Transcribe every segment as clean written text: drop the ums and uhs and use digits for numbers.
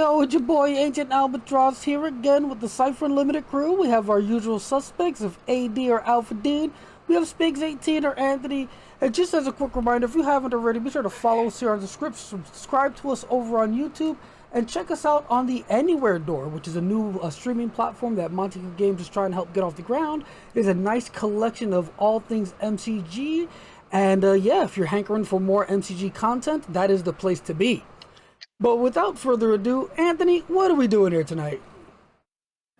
yo, it's your boy Ancient Albatross here again with the Cypher Unlimited crew. We have our usual suspects of AD or Alphadean. We have Spiggs 18 or Anthony. And just as a quick reminder, if you haven't already, be sure to follow us here on the script, subscribe to us over on YouTube, and check us out on the Anywhere Door, which is a new streaming platform that Monty Cook Games is trying to help get off the ground. It's a nice collection of all things MCG. And yeah, if you're hankering for more MCG content, that is the place to be. But without further ado, Anthony, what are we doing here tonight?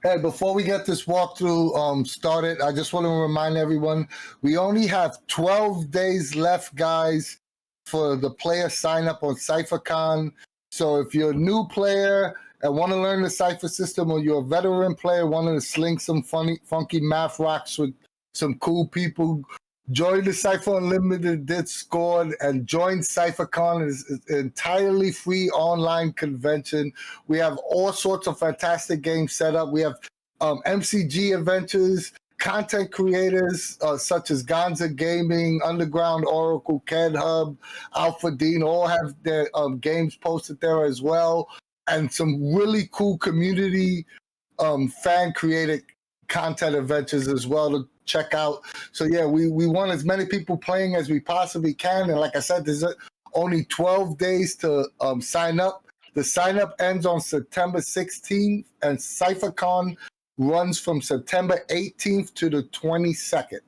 Hey, before we get this walkthrough started, I just want to remind everyone, we only have 12 days left, guys, for the player sign up on CypherCon. So if you're a new player and want to learn the Cypher system, or you're a veteran player wanting to sling some funky math rocks with some cool people, join the Cypher Unlimited Discord and join CypherCon. It's an entirely free online convention. We have all sorts of fantastic games set up. We have MCG adventures, content creators such as Gonza Gaming, Underground Oracle, Ked Hub, Alphadean, all have their games posted there as well. And some really cool community fan-created content adventures as well to check out. So yeah, we want as many people playing as we possibly can. And like I said, there's only 12 days to sign up. The sign up ends on September 16th, and CypherCon runs from September 18th to the 22nd.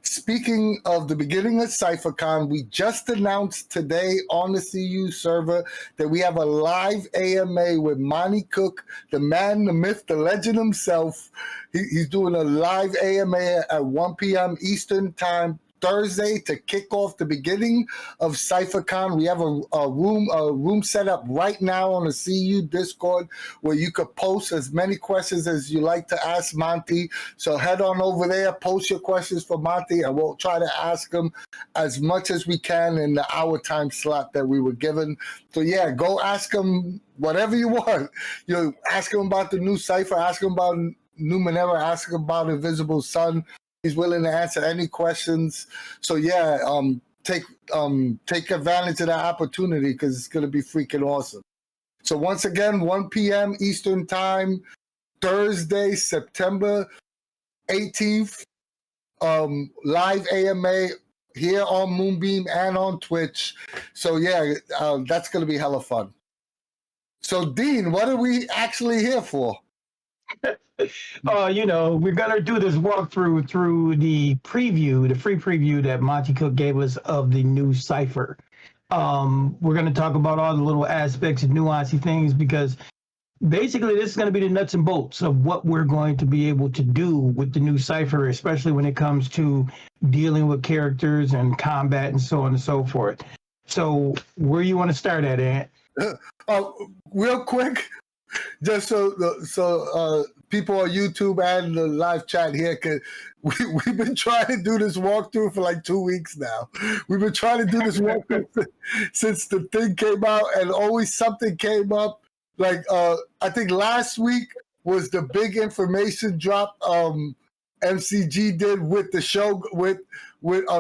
Speaking of the beginning of CypherCon, we just announced today on the CU server that we have a live AMA with Monty Cook, the man, the myth, the legend himself. He's doing a live AMA at 1 p.m. Eastern Time, Thursday, to kick off the beginning of CypherCon. We have a room set up right now on the CU Discord where you could post as many questions as you like to ask Monty. So head on over there, post your questions for Monty, and we'll try to ask him as much as we can in the hour time slot that we were given. So yeah, go ask him whatever you want. Ask him about the new Cypher, ask him about Numenera, ask him about Invisible Sun. He's willing to answer any questions. So yeah, take advantage of that opportunity because it's going to be freaking awesome. So once again, 1 p.m. Eastern Time, Thursday, September 18th, live AMA here on Moonbeam and on Twitch. So yeah, that's going to be hella fun. So Dean, what are we actually here for? We're gonna do this walkthrough through the preview, the free preview that Monty Cook gave us of the new Cypher. We're gonna talk about all the little aspects and nuancy things because basically this is gonna be the nuts and bolts of what we're going to be able to do with the new Cypher, especially when it comes to dealing with characters and combat and so on and so forth. So where you want to start at, Ant? Real quick. Just so people on YouTube and the live chat here, we've been trying to do this walkthrough for like 2 weeks now. We've been trying to do this walkthrough since the thing came out, and always something came up. Like I think last week was the big information drop MCG did with the show with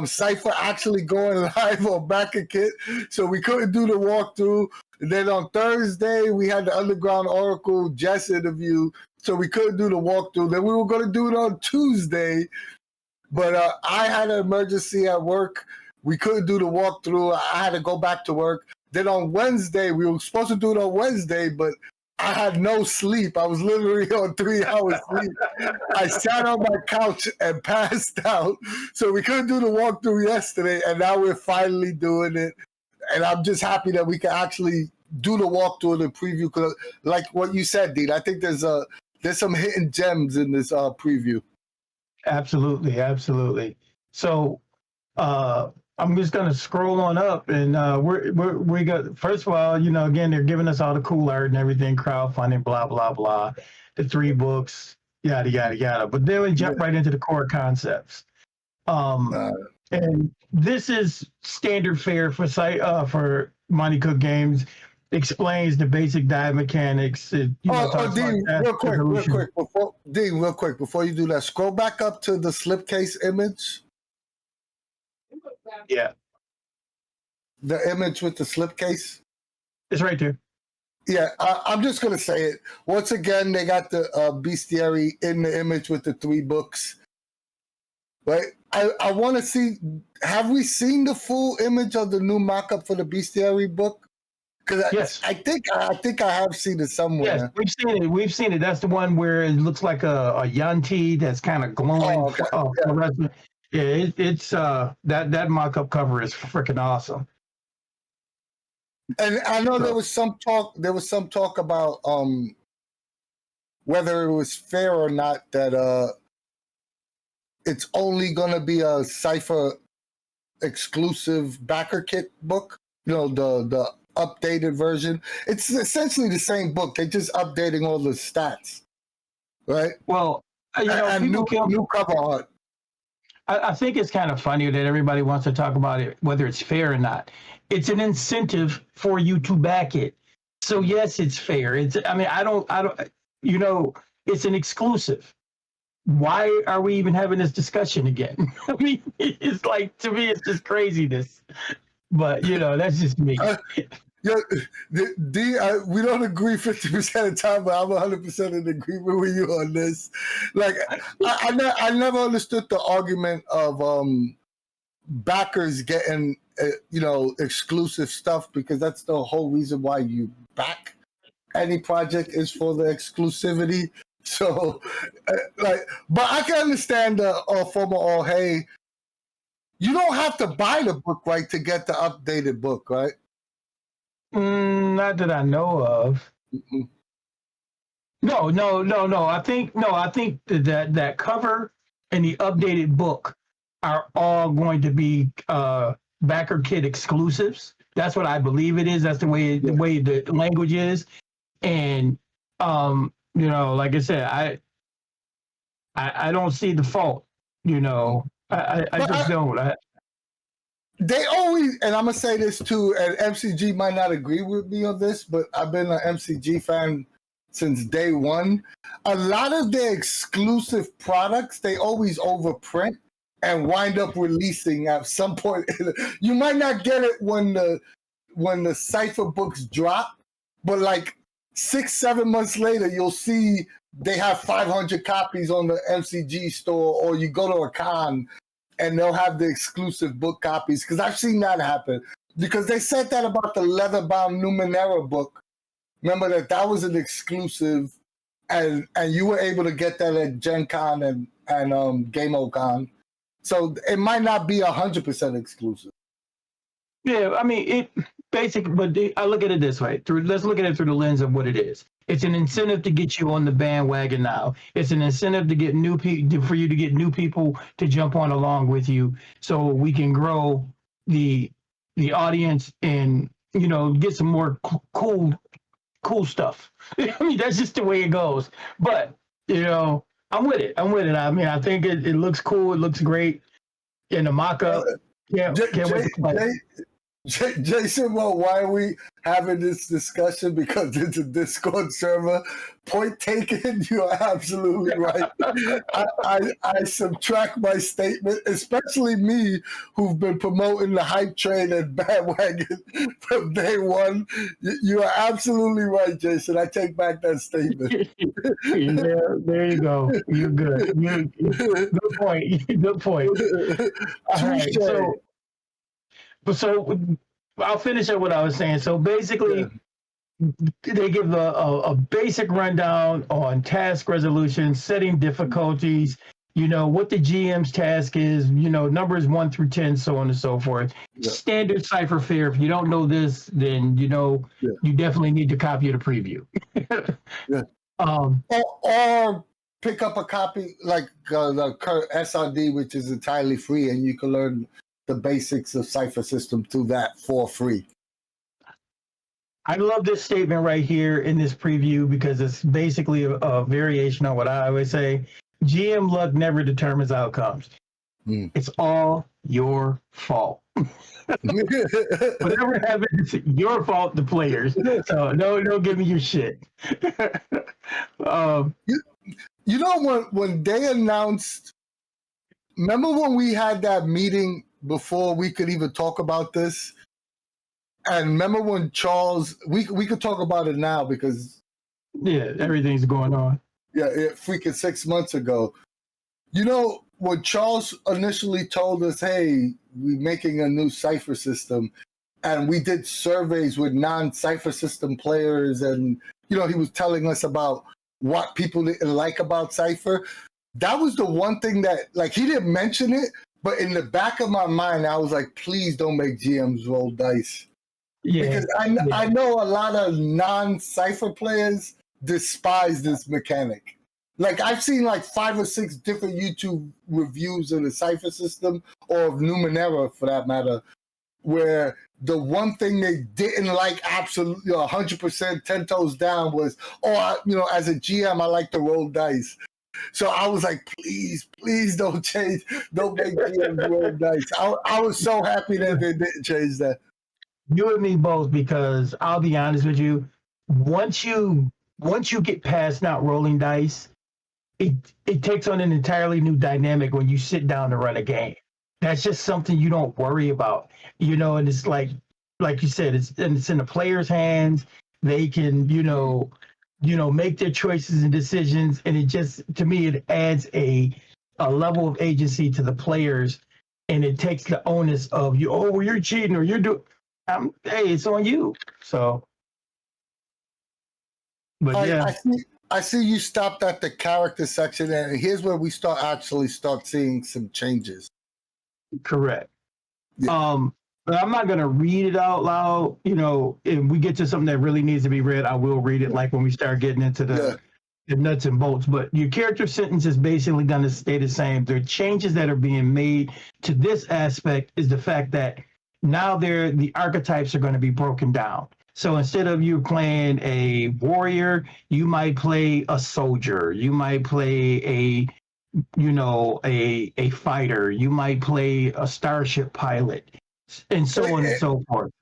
Cypher actually going live on Back a Kit, so we couldn't do the walkthrough. And then on Thursday, we had the Underground Oracle Jess interview, so we couldn't do the walkthrough. Then we were going to do it on Tuesday, but I had an emergency at work. We couldn't do the walkthrough. I had to go back to work. Then on Wednesday, we were supposed to do it on Wednesday, but I had no sleep. I was literally on 3 hours sleep. I sat on my couch and passed out. So we couldn't do the walkthrough yesterday, and now we're finally doing it. And I'm just happy that we can actually do the walkthrough and the preview. Because, like what you said, Dean, I think there's some hidden gems in this preview. Absolutely, absolutely. So I'm just gonna scroll on up, and we got, first of all, again, they're giving us all the cool art and everything, crowdfunding, blah blah blah, the 3 books, yada yada yada. But then we jump right into the core concepts. And this is standard fare for Monty Cook Games. Explains the basic die mechanics. Dean, real quick, before you do that, scroll back up to the slipcase image. Yeah. The image with the slipcase. It's right there. Yeah, I'm just gonna say it once again. They got the bestiary in the image with the 3 books. Right. I want to see. Have we seen the full image of the new mock-up for the bestiary book? Because Yes. I think I have seen it somewhere. Yes, we've seen it. We've seen it. That's the one where it looks like a Yanti that's kind of glowing. Oh, okay. Yeah, it's that mock-up cover is freaking awesome. And I know there was some talk. There was some talk about whether it was fair or not that it's only going to be a Cypher exclusive backer kit book. You know, the updated version. It's essentially the same book. They're just updating all the stats, right? Well, you know, and new cover art. I think it's kind of funny that everybody wants to talk about it, whether it's fair or not. It's an incentive for you to back it. So yes, it's fair. I don't, you know, it's an exclusive. Why are we even having this discussion again? I mean, it's like, to me, it's just craziness. But, you know, that's just me. Yeah, we don't agree 50% of the time, but I'm 100% in agreement with you on this. Like, I never understood the argument of backers getting, exclusive stuff, because that's the whole reason why you back any project is for the exclusivity. So, but I can understand the former hey, you don't have to buy the book, right, to get the updated book, right? Not that I know of. Mm-hmm. No. I think that cover and the updated book are all going to be backer kit exclusives. That's what I believe it is. That's the way the language is. And you know, like I said, I don't see the fault. You know, I just don't. They always, and I'm gonna say this too, and MCG might not agree with me on this, but I've been an MCG fan since day one. A lot of their exclusive products, they always overprint and wind up releasing at some point. You might not get it when the Cypher books drop, but like 6-7 months later, you'll see they have 500 copies on the MCG store, or you go to a con and they'll have the exclusive book copies, because I've seen that happen. Because they said that about the leather-bound Numenera book. Remember that was an exclusive, and you were able to get that at Gen Con and GameoCon. So it might not be 100% exclusive. Yeah, I mean, it basically, but I look at it this way. Let's look at it through the lens of what it is. It's an incentive to get you on the bandwagon now. It's an incentive to get new people, for you to get new people to jump on along with you, so we can grow the audience and, you know, get some more cool stuff. I mean, that's just the way it goes. But, you know, I'm with it. I mean, I think it looks cool. It looks great in the mock-up. Can't wait to play. Jason, well, why are we having this discussion? Because it's a Discord server. Point taken. You are absolutely right. I subtract my statement, especially me, who've been promoting the hype train and bandwagon from day one. You are absolutely right, Jason. I take back that statement. Yeah, there you go. You're good. Good point. Good point. All right, so I'll finish up what I was saying. So basically, they give a basic rundown on task resolution, setting difficulties, you know, what the GM's task is, you know, numbers 1 through 10, so on and so forth. Yeah. Standard Cypher fare. If you don't know this, then, you know, you definitely need to copy the preview. Or pick up a copy like the SRD, which is entirely free, and you can learn the basics of Cypher system through that for free. I love this statement right here in this preview, because it's basically a variation on what I always say. GM luck never determines outcomes. It's all your fault. Whatever happens, it's your fault, the players. So don't give me your shit. You know, when they announced, remember when we had that meeting before we could even talk about this, And remember when Charles? We could talk about it now because everything's going on. Yeah, freaking 6 months ago. You know, when Charles initially told us, hey, we're making a new Cypher system, and we did surveys with non-Cypher system players, and, you know, he was telling us about what people didn't like about Cypher. That was the one thing that, like, he didn't mention it, but in the back of my mind, I was like, please don't make GMs roll dice. Yeah. Because I know a lot of non-Cypher players despise this mechanic. Like, I've seen like 5 or 6 different YouTube reviews of the Cypher system, or of Numenera for that matter, where the one thing they didn't like absolutely 100% 10 toes down was, as a GM, I like to roll dice. So I was like, please don't make GMs roll dice. I was so happy that they didn't change that. You and me both, because I'll be honest with you, once you get past not rolling dice, it takes on an entirely new dynamic when you sit down to run a game. That's just something you don't worry about, and it's like you said, it's in the player's hands. They can, make their choices and decisions, and it just, to me, it adds a level of agency to the players, and it takes the onus of you're cheating or you're doing. Hey, it's on you. So, but yeah. I see you stopped at the character section, and here's where we start seeing some changes. Correct. Yeah. But I'm not gonna read it out loud. If we get to something that really needs to be read, I will read it. Like when we start getting into the nuts and bolts. But your character sentence is basically gonna stay the same. The changes that are being made to this aspect is the fact that now the archetypes are going to be broken down. So instead of you playing a warrior, you might play a soldier. You might play a fighter. You might play a starship pilot, and so on and so forth.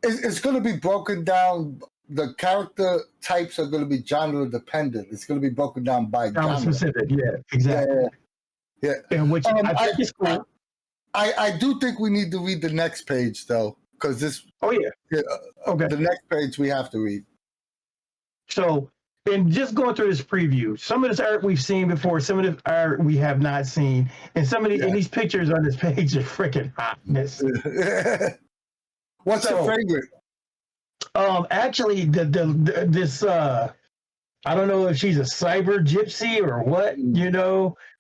It's going to be broken down. The character types are going to be genre dependent. It's going to be broken down by genre. Specific. Yeah, exactly. Yeah. And which I think is cool. I do think we need to read the next page, though, because this. Oh, yeah. Okay. The next page we have to read. So, and just going through this preview, some of this art we've seen before, some of this art we have not seen, and some of these pictures on this page are freaking hotness. What's your favorite? Actually, this I don't know if she's a cyber gypsy or what,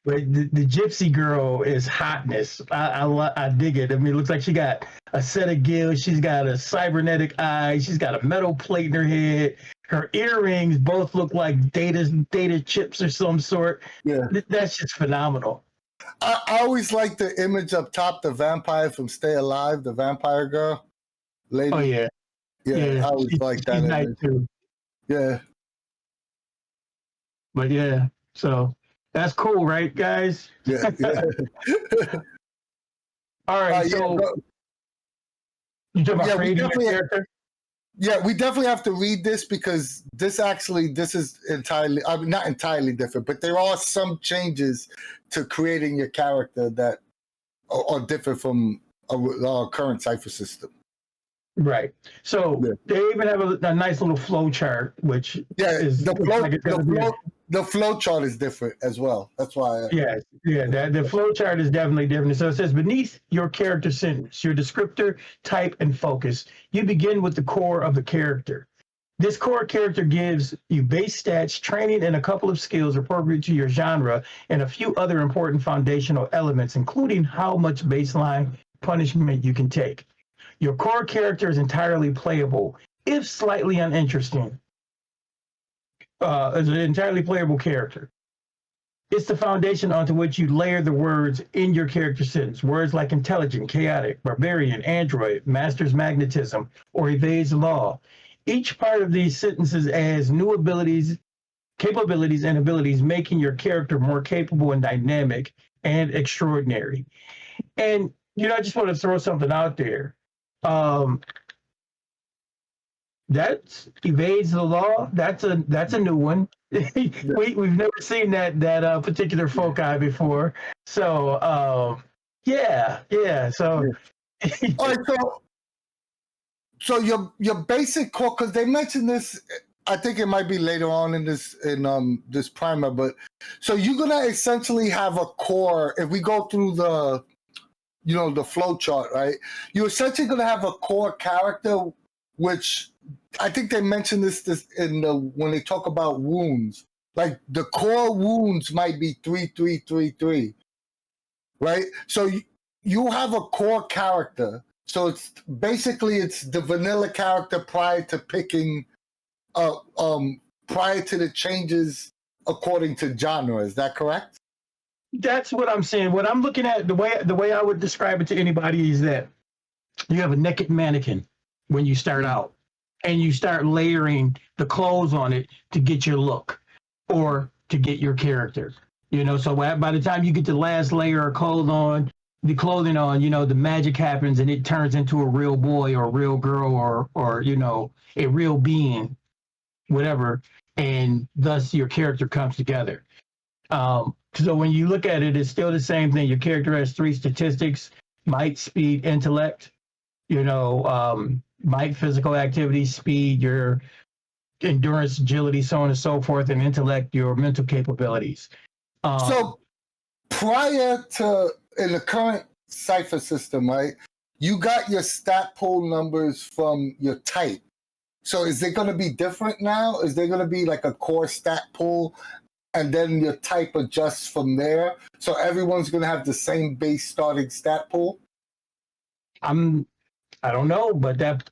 but the gypsy girl is hotness. I dig it. I mean, it looks like she got a set of gills. She's got a cybernetic eye. She's got a metal plate in her head. Her earrings both look like data chips or some sort. Yeah, that's just phenomenal. I always like the image up top, the vampire from Stay Alive, the vampire girl. Lady. Oh yeah. Yeah, I always like that image. Nice too. Yeah. But yeah, so that's cool, right, guys? Yeah. All right, so you talking about creating a character? Yeah, we definitely have to read this because this is entirely, not entirely different, but there are some changes to creating your character that are different from our current Cypher system. Right. So they even have a nice little flow chart, which is the flow chart is different as well. That's why. The flow chart is definitely different. So it says beneath your character sentence, your descriptor, type, and focus, you begin with the core of the character. This core character gives you base stats, training, and a couple of skills appropriate to your genre, and a few other important foundational elements, including how much baseline punishment you can take. Your core character is entirely playable, if slightly uninteresting. As an entirely playable character. It's the foundation onto which you layer the words in your character sentence. Words like intelligent, chaotic, barbarian, android, masters magnetism, or evades the law. Each part of these sentences adds new abilities, capabilities, and abilities, making your character more capable and dynamic and extraordinary. And, I just want to throw something out there. That evades the law. That's a new one. We've never seen that particular foci before. So So all right. So your basic core, because they mentioned this, I think it might be later on in this primer, but so you're gonna essentially have a core. If we go through the the flow chart, right? You're essentially gonna have a core character, which I think they mentioned this in when they talk about wounds. Like the core wounds might be 3-3-3-3, right? So you have a core character. So it's the vanilla character prior to picking, prior to the changes according to genre. Is that correct? That's what I'm saying. What I'm looking at, the way I would describe it to anybody is that you have a naked mannequin when you start out, and you start layering the clothes on it to get your look or to get your character. So by the time you get the last layer of clothing on, the magic happens and it turns into a real boy or a real girl or a real being, whatever, and thus your character comes together. So when you look at it, it's still the same thing. Your character has 3 statistics: might, speed, intellect. Might, physical activity; speed, your endurance, agility, so on and so forth; and intellect, your mental capabilities. So prior to, in the current Cypher system, right, you got your stat pool numbers from your type. So is it going to be different now? Is there going to be like a core stat pool and then your type adjusts from there? So everyone's going to have the same base starting stat pool? I don't know, but that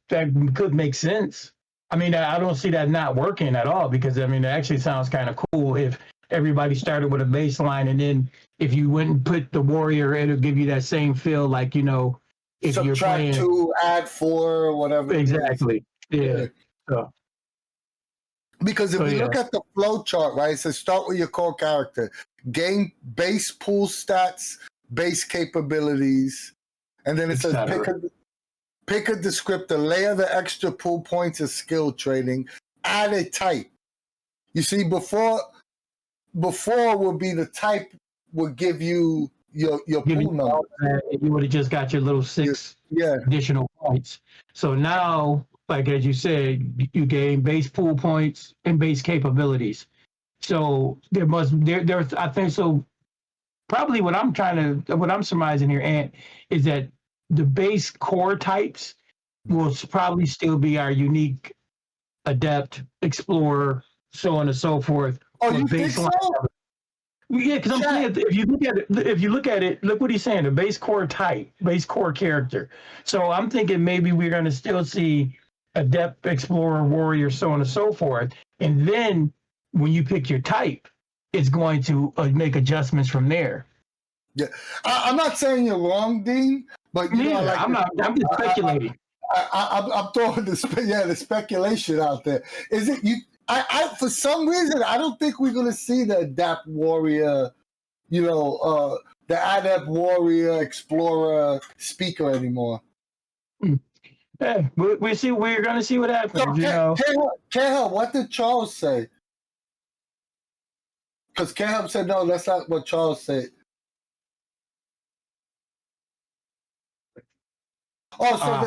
could make sense. I mean, I don't see that not working at all, because it actually sounds kind of cool if everybody started with a baseline, and then if you wouldn't put the warrior, it'll give you that same feel, like, if Subtract you're playing 2, add 4, whatever. Exactly. Yeah. So. Because if we look at the flow chart, right, so start with your core character, gain base pool stats, base capabilities, and then it says pick a descriptor, layer the extra pool points of skill training, add a type. You see, before would be the type would give you your pool number. You would have just got your little 6 additional points. So now, like as you said, you gain base pool points and base capabilities. So there I think so. Probably what I'm surmising here, Ant, is that the base core types will probably still be our unique, adept, explorer, so on and so forth. Oh, you think so? Yeah, because I'm saying, if you look at it, look what he's saying, the base core type, base core character. So I'm thinking maybe we're going to still see adept, explorer, warrior, so on and so forth. And then when you pick your type, it's going to make adjustments from there. Yeah, I'm not saying you're wrong, Dean, but I'm just speculating. I'm throwing the speculation out there. Is it you? I for some reason I don't think we're gonna see the adept warrior, the adept warrior explorer speaker anymore. Yeah, we see. We're gonna see what happens. Caleb, what did Charles say? Because Caleb said no, that's not what Charles said. Oh,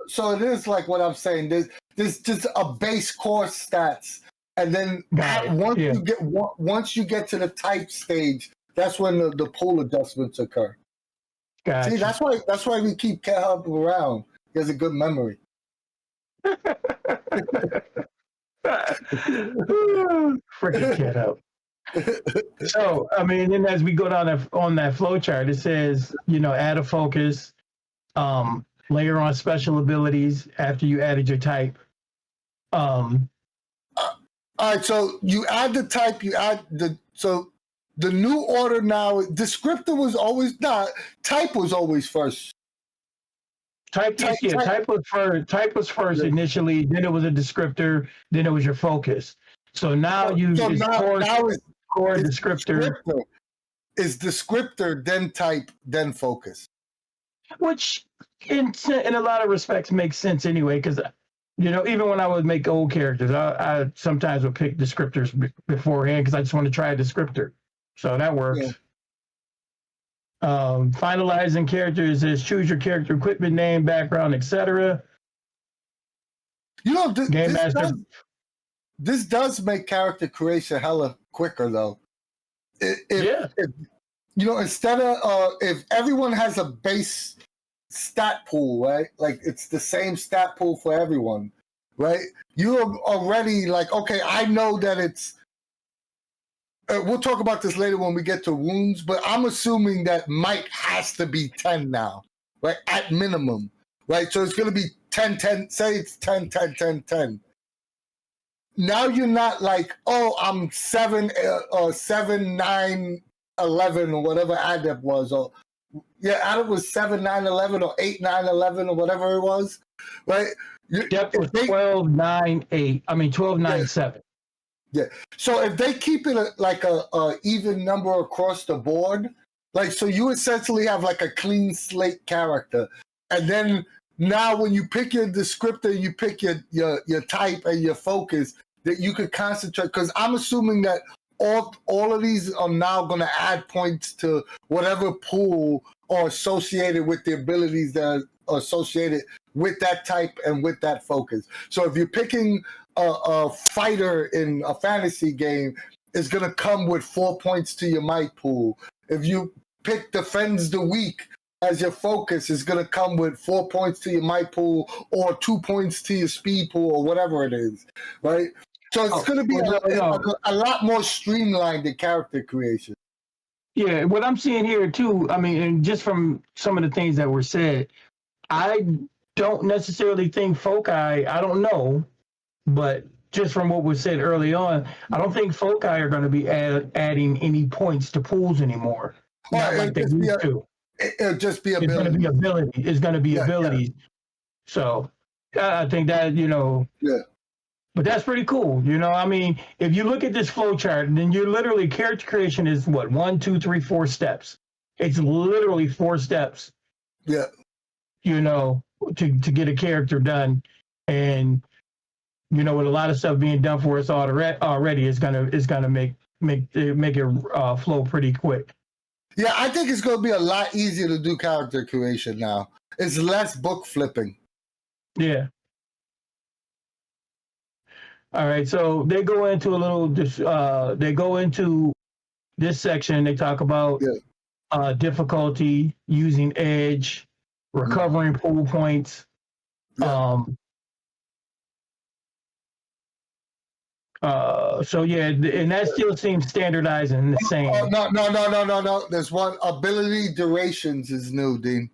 so it is like what I'm saying. There's just a base core stats, and then once you get to the type stage, that's when the pool adjustments occur. Gotcha. See, that's why we keep Caleb around. He has a good memory. Freaking Caleb. So then as we go down on that flow chart, it says add a focus. Layer on special abilities after you added your type. All right, so you add the type, the new order now, descriptor was always not, type was always first. Type was first initially, then it was a descriptor, then it was your focus. So now core descriptor. Is descriptor, then type, then focus. Which in a lot of respects makes sense anyway, because even when I would make old characters, I sometimes would pick descriptors beforehand because I just want to try a descriptor. So that works. Yeah. Finalizing characters is choose your character equipment name, background, etc. You know, Game Master. This does make character creation hella quicker though. If, you know, instead of if everyone has a base stat pool, right? Like it's the same stat pool for everyone, right? You're already like, okay, I know that it's. We'll talk about this later when we get to wounds, but I'm assuming that might has to be 10 now, right? At minimum, right? So it's going to be 10, 10, say it's 10, 10, 10, 10. Now you're not like, oh, I'm 7, 9, 11, or whatever adept was. Or yeah, adept was 7, 9, 11, or 8, 9, 11, or whatever it was, right? Depth was 12, 9, 8. I mean, 12, 9, 7. Yeah. So if they keep it like a even number across the board, like so you essentially have like a clean slate character. And then now when you pick your descriptor, you pick your type and your focus that you could concentrate. Because I'm assuming that all of these are now going to add points to whatever pool are associated with the abilities that are associated with that type and with that focus. So if you're picking a fighter in a fantasy game, it's going to come with 4 points to your might pool. If you pick defends the weak as your focus, it's going to come with 4 points to your might pool or 2 points to your speed pool or whatever it is, right? So it's going to be a lot more streamlined in character creation. Yeah, what I'm seeing here too, I mean, and just from some of the things that were said, I don't necessarily think foci, I don't know, but just from what was said early on, I don't think foci are going to be adding any points to pools anymore. Not like they used to. It'll just be ability. It's going to be ability. It's going to be abilities. Yeah. So I think that, you know. Yeah. But that's pretty cool. You know, I mean, if you look at this flow chart, then you're literally, character creation is what, 1, 2, 3, 4 steps. It's literally 4 steps. Yeah. You know, to get a character done. And, you know, with a lot of stuff being done for us already, it's gonna make it flow pretty quick. Yeah, I think it's gonna be a lot easier to do character creation now. It's less book flipping. Yeah. All right, so they go into this section. They talk about difficulty, using edge, recovering pool points. Yeah. So yeah, and that still seems standardized and the same. No. There's one. Ability durations is new, Dean.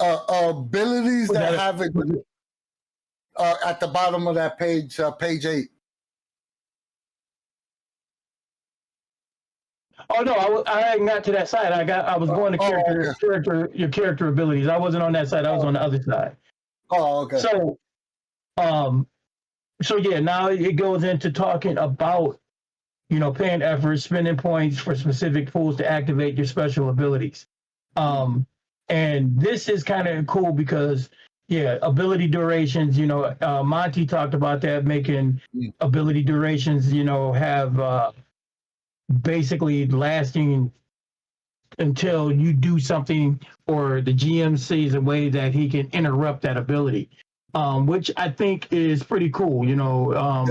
Abilities that have it at the bottom of that page, page 8. Oh no, I hadn't got to that side. I was going to your character abilities. I wasn't on that side. I was on the other side. Oh, okay. So yeah, now it goes into talking about, you know, paying effort, spending points for specific pools to activate your special abilities. And this is kind of cool because, yeah, ability durations, you know, Monty talked about that, making ability durations, you know, have basically lasting until you do something or the GM sees a way that he can interrupt that ability. Which I think is pretty cool, you know.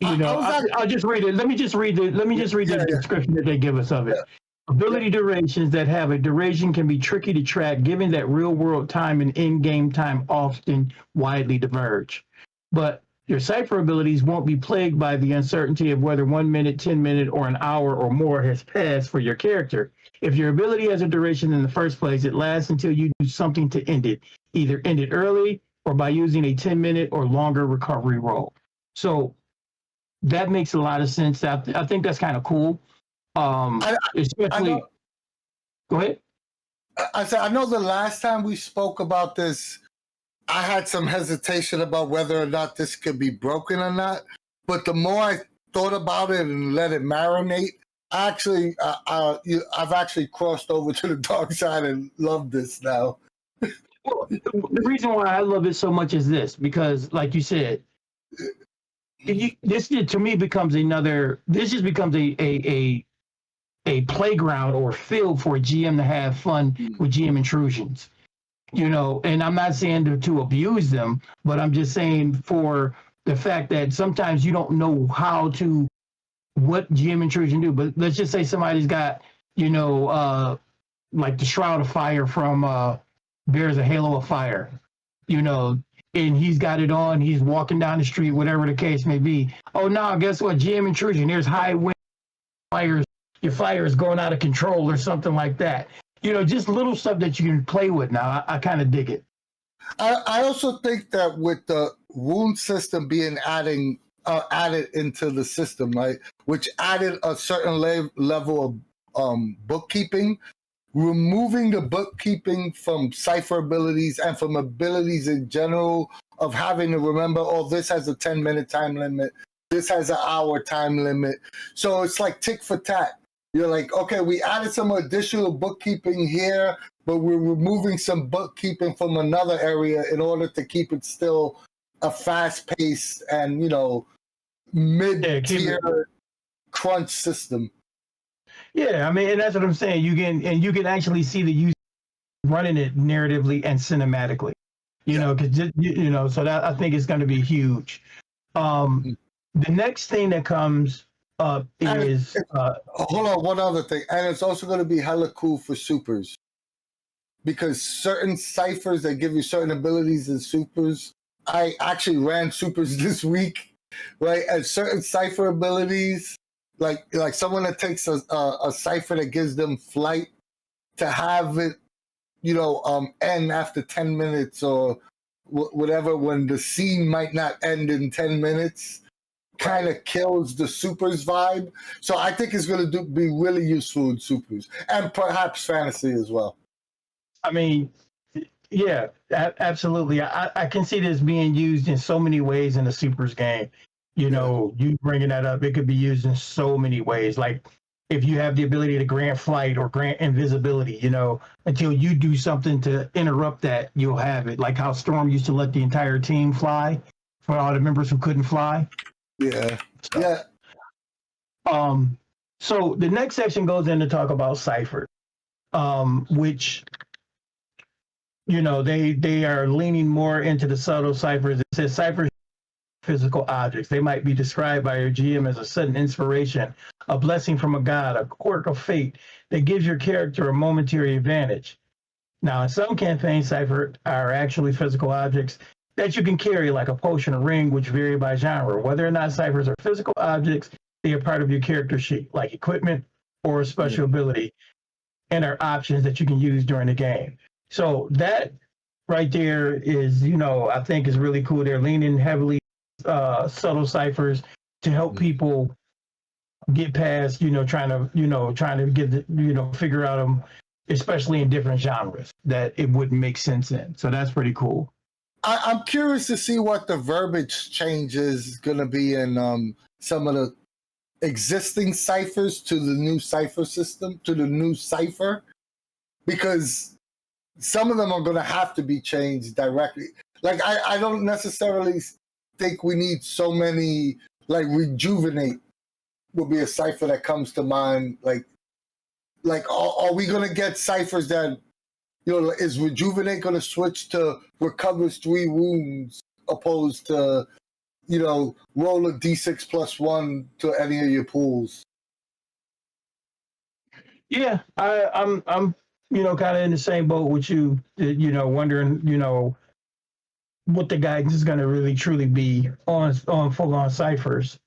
You know, I'll just read it. Let me just read the description that they give us of it. Yeah. Ability durations that have a duration can be tricky to track, given that real-world time and in-game time often widely diverge. But your Cypher abilities won't be plagued by the uncertainty of whether 1 minute, 10 minutes, or an hour or more has passed for your character. If your ability has a duration in the first place, it lasts until you do something to end it, either end it early or by using a 10-minute or longer recovery roll. So that makes a lot of sense. I think that's kind of cool. Especially, go ahead. I said, I know the last time we spoke about this, I had some hesitation about whether or not this could be broken or not. But the more I thought about it and let it marinate, I've actually crossed over to the dark side and love this now. Well, the reason why I love it so much is this, because like you said, this to me becomes this becomes a playground or field for a GM to have fun with GM intrusions. And I'm not saying to abuse them, but I'm just saying for the fact that sometimes you don't know what GM intrusion do. But let's just say somebody's got, like the Shroud of Fire from Bears a Halo of Fire, you know, and he's got it on, he's walking down the street, whatever the case may be. Oh no, guess what? GM intrusion, there's high wind fires, your fire is going out of control or something like that. Just little stuff that you can play with now. I kind of dig it. I also think that with the wound system being added into the system, right, which added a certain level of bookkeeping, removing the bookkeeping from Cypher abilities and from abilities in general of having to remember, oh, this has a 10-minute time limit, this has an hour time limit. So it's like tick for tat. You're like, okay, we added some additional bookkeeping here, but we're removing some bookkeeping from another area in order to keep it still a fast-paced and, mid-tier crunch system. Yeah, I mean, and that's what I'm saying. You can actually see the user running it narratively and cinematically. So that I think is going to be huge. The next thing that comes up is hold on, one other thing, and it's also going to be hella cool for supers, because certain ciphers that give you certain abilities in supers. I actually ran supers this week, right? And certain cipher abilities, like someone that takes a cipher that gives them flight, to have it, end after 10 minutes or whatever, when the scene might not end in 10 minutes, kind of kills the supers vibe. So I think it's going to be really useful in supers and perhaps fantasy as well. I mean, yeah, absolutely. I can see this being used in so many ways in the supers game. You bringing that up, it could be used in so many ways. Like if you have the ability to grant flight or grant invisibility, until you do something to interrupt that, you'll have it. Like how Storm used to let the entire team fly for all the members who couldn't fly. Yeah. Yeah. So the next section goes in to talk about Cypher, which, they are leaning more into the subtle ciphers. It says ciphers physical objects. They might be described by your GM as a sudden inspiration, a blessing from a god, a quirk of fate that gives your character a momentary advantage. Now, in some campaigns, cipher are actually physical objects that you can carry, like a potion or ring, which vary by genre. Whether or not ciphers are physical objects, they are part of your character sheet, like equipment or a special ability, and are options that you can use during the game. So that right there is, I think is really cool. They're leaning heavily subtle ciphers to help people get past, trying to get figure out them, especially in different genres that it wouldn't make sense in. So that's pretty cool. I'm curious to see what the verbiage change is going to be in some of the existing ciphers to the new cipher system, to the new cipher, because some of them are going to have to be changed directly. Like, I don't necessarily think we need so many, like rejuvenate would be a cipher that comes to mind. Like are we going to get ciphers that, is rejuvenate going to switch to recovers 3 wounds opposed to, roll a d6 +1 to any of your pools? Yeah, I'm kind of in the same boat with you, wondering, what the guidance is going to really truly be on full on ciphers.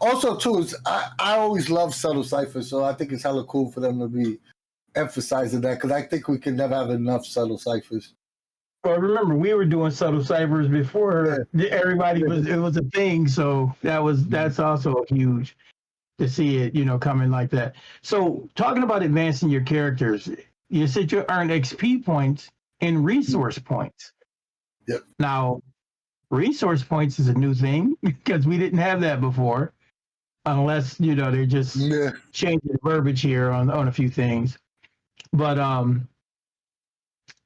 Also, too, is I always love subtle ciphers, so I think it's hella cool for them to be emphasizing that, because I think we can never have enough subtle ciphers. Well, remember, we were doing subtle ciphers before everybody it was a thing, so that's also huge to see it, coming like that. So talking about advancing your characters, you said you earn XP points and resource points. Yep. Now, resource points is a new thing because we didn't have that before, unless they're just changing the verbiage here on a few things. But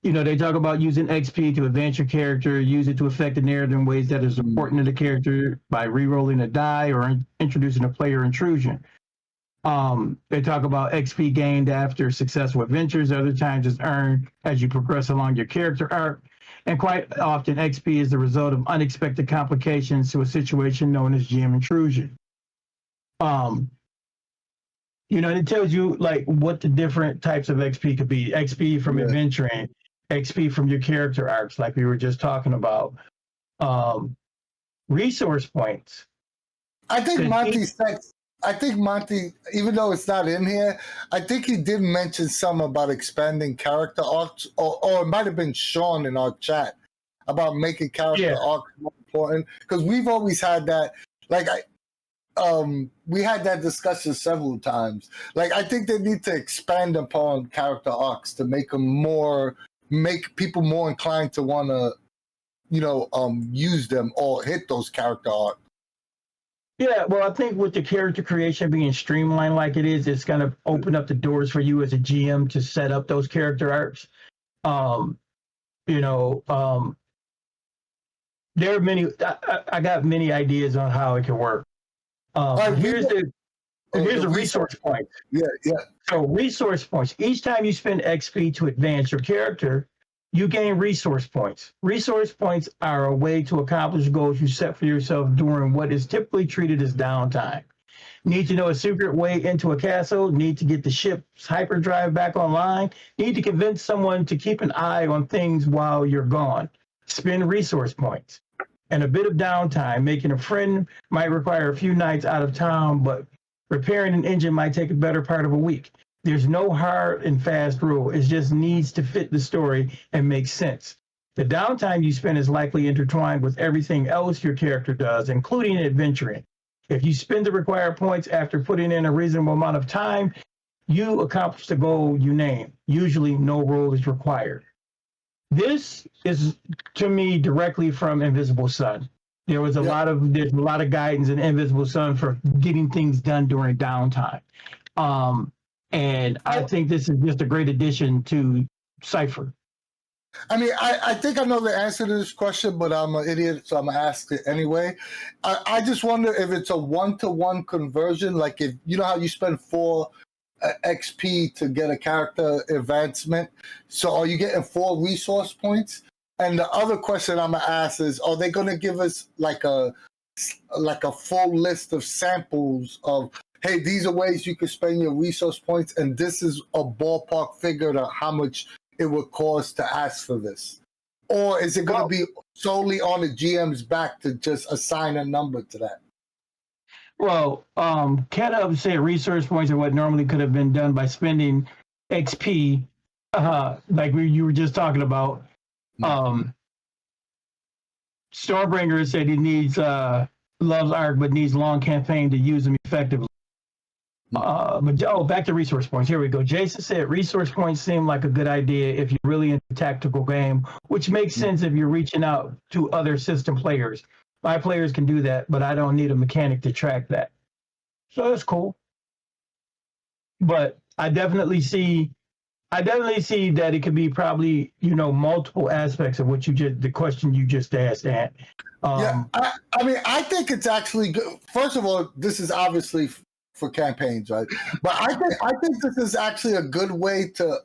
they talk about using XP to advance your character, use it to affect the narrative in ways that is important to the character by re-rolling a die or introducing a player intrusion. They talk about XP gained after successful adventures. Other times it's earned as you progress along your character arc. And quite often, XP is the result of unexpected complications to a situation known as GM intrusion. It tells you like what the different types of XP could be. XP from adventuring, XP from your character arcs, like we were just talking about. Resource points. I think Monty, even though it's not in here, I think he did mention some about expanding character arcs, or it might have been Sean in our chat about making character arcs more important. Because we've always had that, we had that discussion several times. Like, I think they need to expand upon character arcs to make people more inclined to want to, use them or hit those character arcs. Yeah, well, I think with the character creation being streamlined like it is, it's going to open up the doors for you as a GM to set up those character arcs. There are many. I got many ideas on how it can work. Here's a resource point. Yeah. So resource points. Each time you spend XP to advance your character, you gain resource points. Resource points are a way to accomplish goals you set for yourself during what is typically treated as downtime. Need to know a secret way into a castle, need to get the ship's hyperdrive back online, need to convince someone to keep an eye on things while you're gone. Spend resource points. And a bit of downtime. Making a friend might require a few nights out of town, but repairing an engine might take a better part of a week. There's no hard and fast rule. It just needs to fit the story and make sense. The downtime you spend is likely intertwined with everything else your character does, including adventuring. If you spend the required points after putting in a reasonable amount of time, you accomplish the goal you name. Usually no role is required. This is, to me, directly from Invisible Sun. There's a lot of guidance in Invisible Sun for getting things done during downtime. And I think this is just a great addition to Cypher. I mean, I think I know the answer to this question, but I'm an idiot, so I'm going to ask it anyway. I just wonder if it's a one-to-one conversion, like if you know how you spend 4 XP to get a character advancement. So are you getting 4 resource points? And the other question I'm going to ask is, are they going to give us like a full list of samples of, hey, these are ways you can spend your resource points, and this is a ballpark figure to how much it would cost to ask for this? Or is it going to be solely on the GM's back to just assign a number to that? Well, Cat said resource points are what normally could have been done by spending XP, like you were just talking about. Stormbringer said he needs loves arc, but needs long campaign to use them effectively. Back to resource points. Here we go. Jason said resource points seem like a good idea if you're really into a tactical game, which makes sense if you're reaching out to other system players. My players can do that, but I don't need a mechanic to track that. So that's cool. But I definitely see that it could be probably, multiple aspects of the question you just asked, Ant. I mean, I think it's actually good. First of all, this is obviously for campaigns, right? But I think this is actually a good way to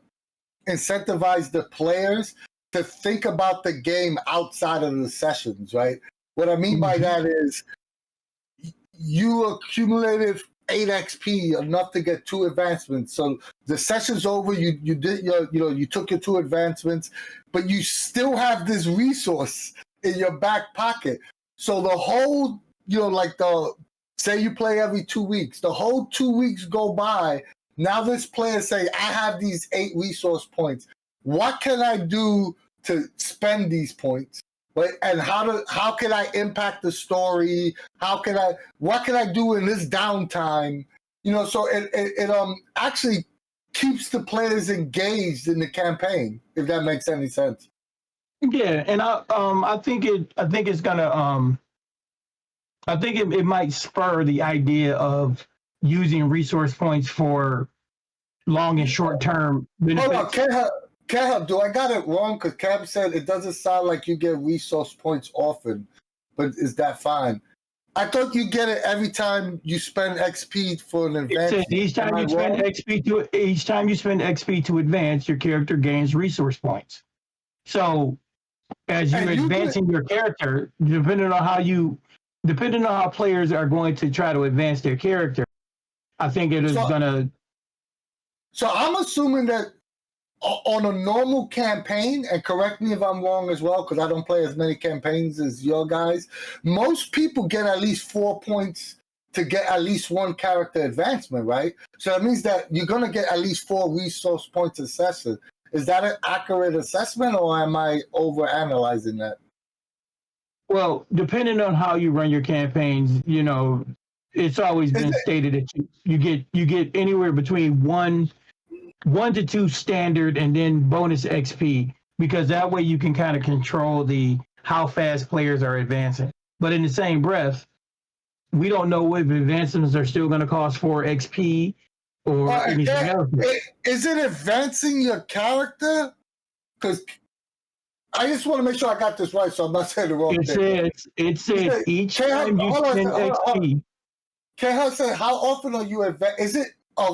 incentivize the players to think about the game outside of the sessions, right? What I mean by that is you accumulated 8 XP, enough to get 2 advancements. So the session's over, you did you took your 2 advancements, but you still have this resource in your back pocket. So the whole, say you play every 2 weeks, the whole 2 weeks go by. Now this player say, I have these 8 resource points. What can I do to spend these points? Right? And how can I impact the story? What can I do in this downtime? So it actually keeps the players engaged in the campaign, if that makes any sense. Yeah, and I think it's gonna I think it might spur the idea of using resource points for long and short term benefits. Hold on, Cab, do I got it wrong? Because Cab said it doesn't sound like you get resource points often, but is that fine? I thought you get it every time you spend XP for an advance. Each time you spend XP to advance, your character gains resource points. So as you're advancing your character, depending on how players are going to try to advance their character, I think it is gonna. So I'm assuming that on a normal campaign, and correct me if I'm wrong as well, because I don't play as many campaigns as your guys, most people get at least 4 points to get at least one character advancement, right? So that means that you're going to get at least 4 resource points assessed. Is that an accurate assessment, or am I overanalyzing that? Well, depending on how you run your campaigns, it's always been stated that you get anywhere between 1 to 2 standard and then bonus XP, because that way you can kind of control how fast players are advancing. But in the same breath, we don't know if advancements are still going to cost 4 XP or anything else. Is it advancing your character? Because I just want to make sure I got this right, so I'm not saying the wrong thing. It says each time you spend XP. Can say how often are you is it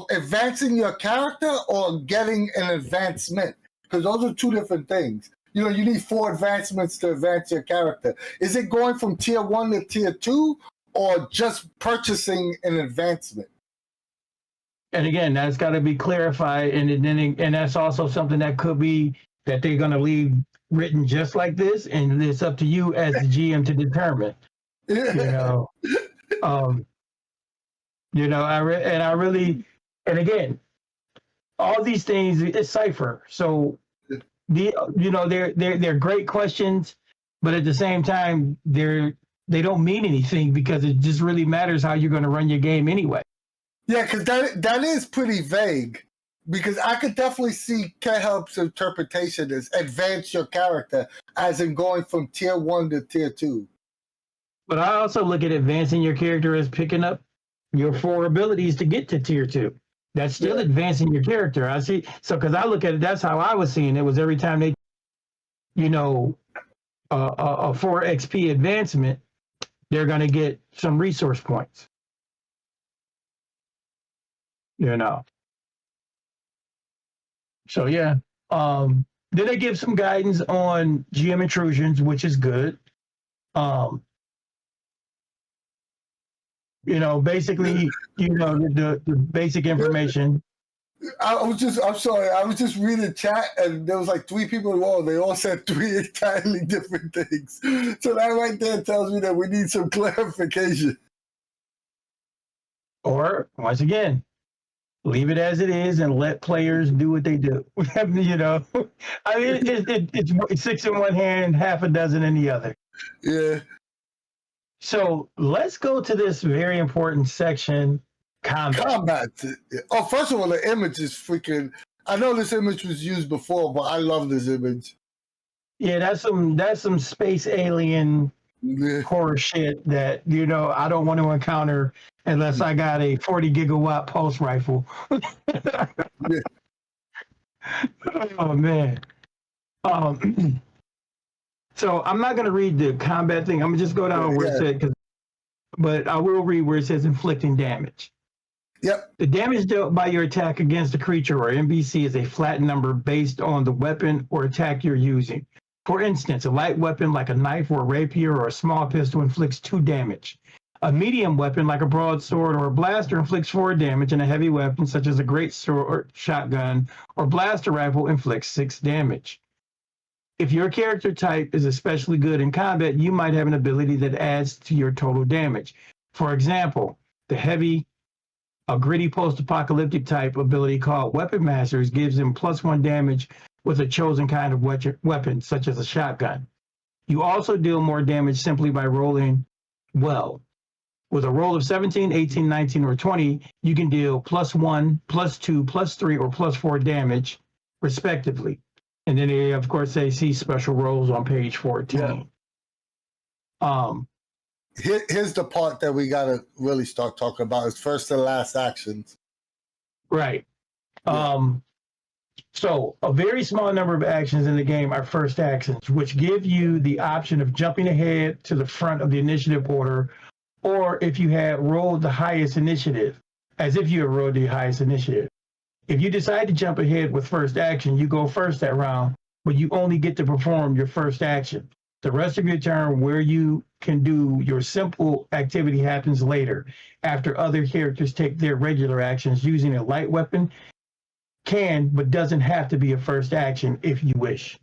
advancing your character or getting an advancement? Because those are 2 different things. You need 4 advancements to advance your character. Is it going from tier 1 to tier 2, or just purchasing an advancement? And again, that's got to be clarified, and that's also something that could be that they're going to leave written just like this, and it's up to you as the GM to determine. And again, all these things, it's Cypher. So they're great questions, but at the same time, they don't mean anything, because it just really matters how you're going to run your game anyway. Yeah, because that is pretty vague. Because I could definitely see K-Help's interpretation as advance your character, as in going from tier 1 to tier 2. But I also look at advancing your character as picking up your 4 abilities to get to tier 2. That's still advancing your character. I see. So, because I look at it, that's how I was seeing it, was every time they, a 4 XP advancement, they're going to get some resource points. So, yeah. Then they give some guidance on GM intrusions, which is good. Basically, the basic information. I'm sorry, I was just reading chat, and there was like 3 people involved. They all said 3 entirely different things. So that right there tells me that we need some clarification. Or, once again, leave it as it is and let players do what they do. I mean, it's 6 in one hand, half a dozen in the other. Yeah. So let's go to this very important section, combat. Oh, first of all, the image is freaking. I know this image was used before, but I love this image. Yeah, that's some space alien horror shit that I don't want to encounter unless I got a 40 gigawatt pulse rifle. Oh man. So I'm not going to read the combat thing. I'm going to just go down where it said, but I will read where it says inflicting damage. Yep. The damage dealt by your attack against a creature or NPC is a flat number based on the weapon or attack you're using. For instance, a light weapon like a knife or a rapier or a small pistol inflicts 2 damage. A medium weapon like a broadsword or a blaster inflicts 4 damage, and a heavy weapon such as a great sword, shotgun, or blaster rifle inflicts 6 damage. If your character type is especially good in combat, you might have an ability that adds to your total damage. For example, a gritty post-apocalyptic type ability called Weapon Masters gives him +1 damage with a chosen kind of weapon, such as a shotgun. You also deal more damage simply by rolling well. With a roll of 17, 18, 19, or 20, you can deal +1, +2, +3, or +4 damage, respectively. And then they, of course, they see special rolls on page 14. Yeah. Here's the part that we got to really start talking about is first and last actions. Right. Yeah. So a very small number of actions in the game are first actions, which give you the option of jumping ahead to the front of the initiative order or if you had rolled the highest initiative, as if you had rolled the highest initiative. If you decide to jump ahead with first action, you go first that round, but you only get to perform your first action. The rest of your turn, where you can do your simple activity, happens later, after other characters take their regular actions. Using a light weapon can, but doesn't have to be a first action if you wish.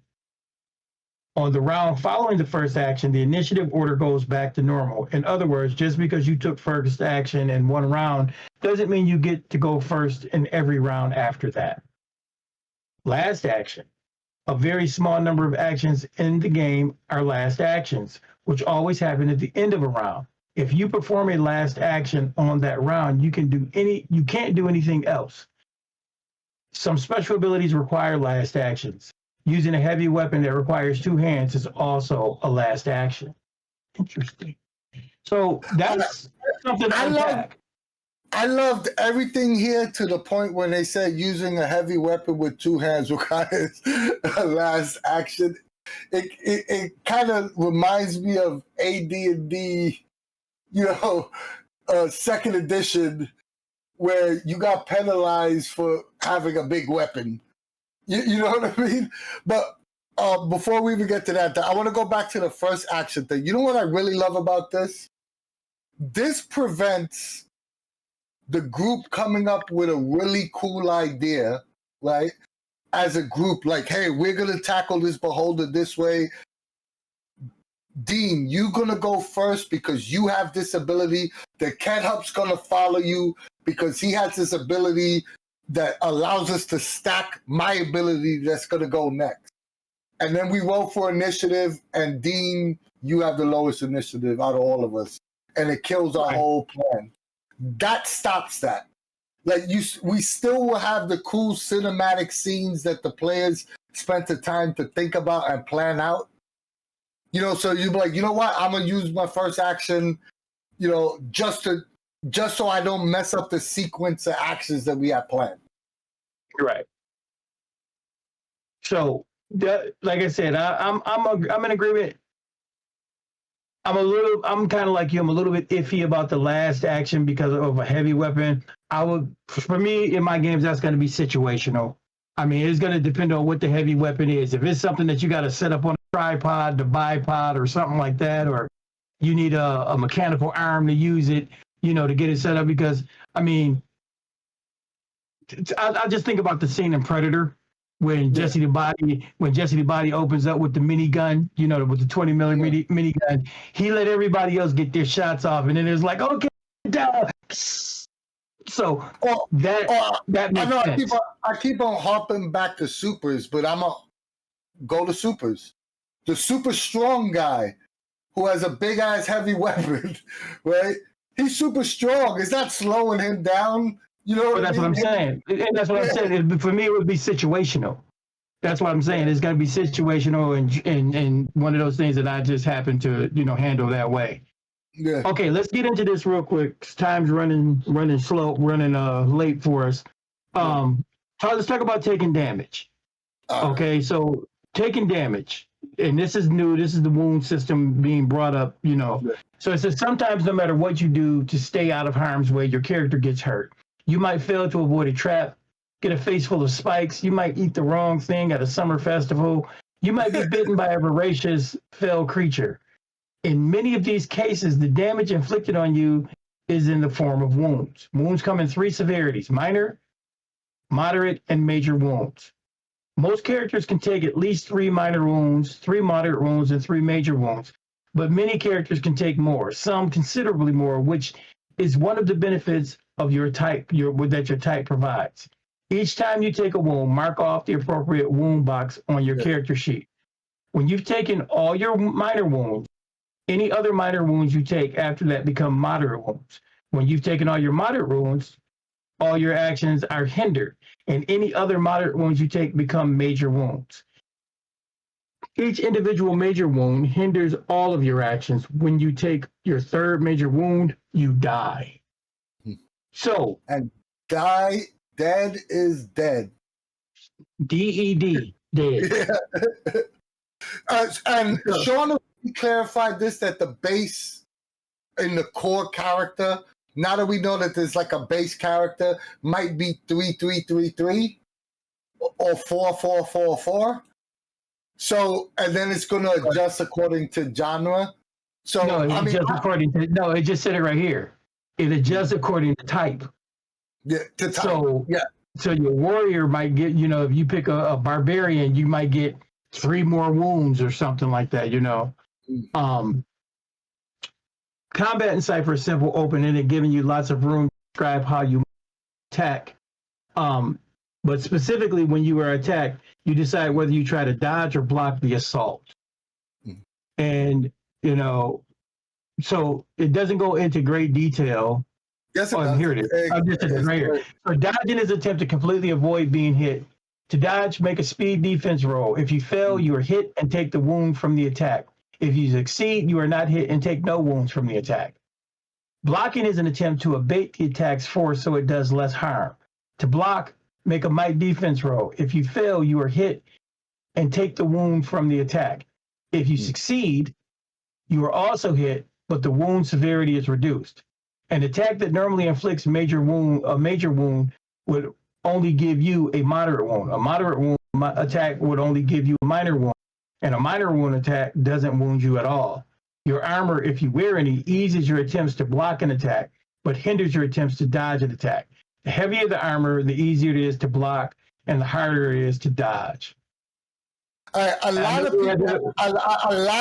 On the round following the first action, the initiative order goes back to normal. In other words, just because you took first action in one round doesn't mean you get to go first in every round after that. Last action. A very small number of actions in the game are last actions, which always happen at the end of a round. If you perform a last action on that round, you can't do anything else. Some special abilities require last actions. Using a heavy weapon that requires two hands is also a last action. Interesting. So that's something to unpack. I loved everything here to the point when they said using a heavy weapon with two hands requires a last action. It kind of reminds me of AD&D, second edition, where you got penalized for having a big weapon. You know what I mean? But before we even get to that, I want to go back to the first action thing. You know what I really love about this? This prevents the group coming up with a really cool idea, right? As a group, like, hey, we're going to tackle this beholder this way. Dean, you're going to go first because you have this ability. The Cat Hub's going to follow you because he has this ability that allows us to stack my ability that's going to go next. And then we roll for initiative, and Dean, you have the lowest initiative out of all of us. And it kills our whole plan. That stops that. Like we still will have the cool cinematic scenes that the players spent the time to think about and plan out. So you'd be like, you know what? I'm gonna use my first action, just so I don't mess up the sequence of actions that we have planned. Right. So, like I said, I'm in agreement. I'm kind of like you. I'm a little bit iffy about the last action because of a heavy weapon. For me, in my games, that's going to be situational. I mean, it's going to depend on what the heavy weapon is. If it's something that you got to set up on a tripod, the bipod, or something like that, or you need a mechanical arm to use it, to get it set up. Because, I mean, I just think about the scene in Predator when Jesse the Body opens up with the minigun, with the 20 millimeter minigun. He let everybody else get their shots off, and then it's like, okay, down. So that makes sense. I keep on hopping back to supers, but I'm gonna go to supers. The super strong guy who has a big ass heavy weapon, right? He's super strong. Is that slowing him down? That's what I'm saying. And that's what I'm saying. For me, it would be situational. That's what I'm saying. It's got to be situational and one of those things that I just happen to, handle that way. Yeah. Okay, let's get into this real quick. Time's running slow, running late for us. Let's talk about taking damage. Okay, so taking damage, and this is new. This is the wound system being brought up. So it says sometimes no matter what you do to stay out of harm's way, your character gets hurt. You might fail to avoid a trap, get a face full of spikes. You might eat the wrong thing at a summer festival. You might be bitten by a voracious fell creature. In many of these cases, the damage inflicted on you is in the form of wounds. Wounds come in three severities: minor, moderate, and major wounds. Most characters can take at least 3 minor wounds, 3 moderate wounds, and 3 major wounds, but many characters can take more, some considerably more, which is one of the benefits of your type that your type provides. Each time you take a wound, mark off the appropriate wound box on your character sheet. When you've taken all your minor wounds, any other minor wounds you take after that become moderate wounds. When you've taken all your moderate wounds, all your actions are hindered, and any other moderate wounds you take become major wounds. Each individual major wound hinders all of your actions. When you take your third major wound, you die. So, and dead is dead. DED, dead. Yeah. And Sean clarified this, that the base in the core character, now that we know that there's like a base character, might be 3-3-3-3 or 4-4-4-4. So, and then it's going to adjust according to genre. So, No, it just said it right here. It adjusts according to type. Yeah, to type. So your warrior might get, if you pick a barbarian, you might get 3 more wounds or something like that, Combat in Cypher is simple, open-ended, giving you lots of room to describe how you attack. But specifically, when you are attacked, you decide whether you try to dodge or block the assault. And, so it doesn't go into great detail. Yes, here it is. Right here. So dodging is an attempt to completely avoid being hit. To dodge, make a speed defense roll. If you fail, you are hit and take the wound from the attack. If you succeed, you are not hit and take no wounds from the attack. Blocking is an attempt to abate the attack's force so it does less harm. To block, make a might defense roll. If you fail, you are hit and take the wound from the attack. If you succeed, you are also hit, but the wound severity is reduced. An attack that normally inflicts a major wound would only give you a moderate wound. A moderate wound attack would only give you a minor wound, and a minor wound attack doesn't wound you at all. Your armor, if you wear any, eases your attempts to block an attack, but hinders your attempts to dodge an attack. The heavier the armor, the easier it is to block, and the harder it is to dodge. A lot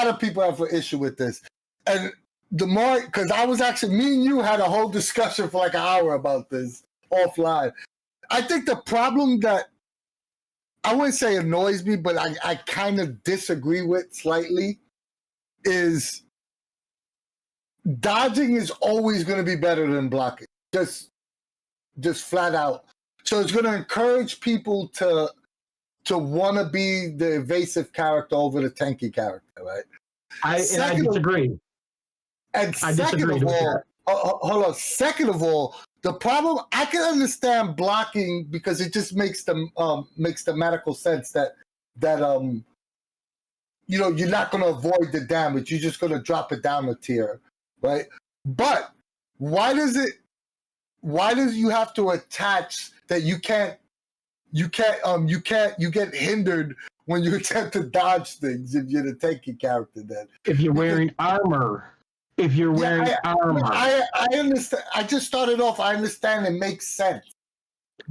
of people have an issue with this, and the more, because I was actually, me and you had a whole discussion for like an hour about this offline. I think the problem that I wouldn't say annoys me, but I kind of disagree with slightly is dodging is always going to be better than blocking, just flat out. So it's going to encourage people to want to be the evasive character over the tanky character, right? I disagree. And second of all, second of all, the problem, I can understand blocking because it just makes the medical sense that you're not going to avoid the damage. You're just going to drop it down a tier, right? But why does you have to attach that you get hindered when you attempt to dodge things if you're the tanky character then? If you're wearing armor. If you're wearing armor. I understand. I just started off. I understand it makes sense.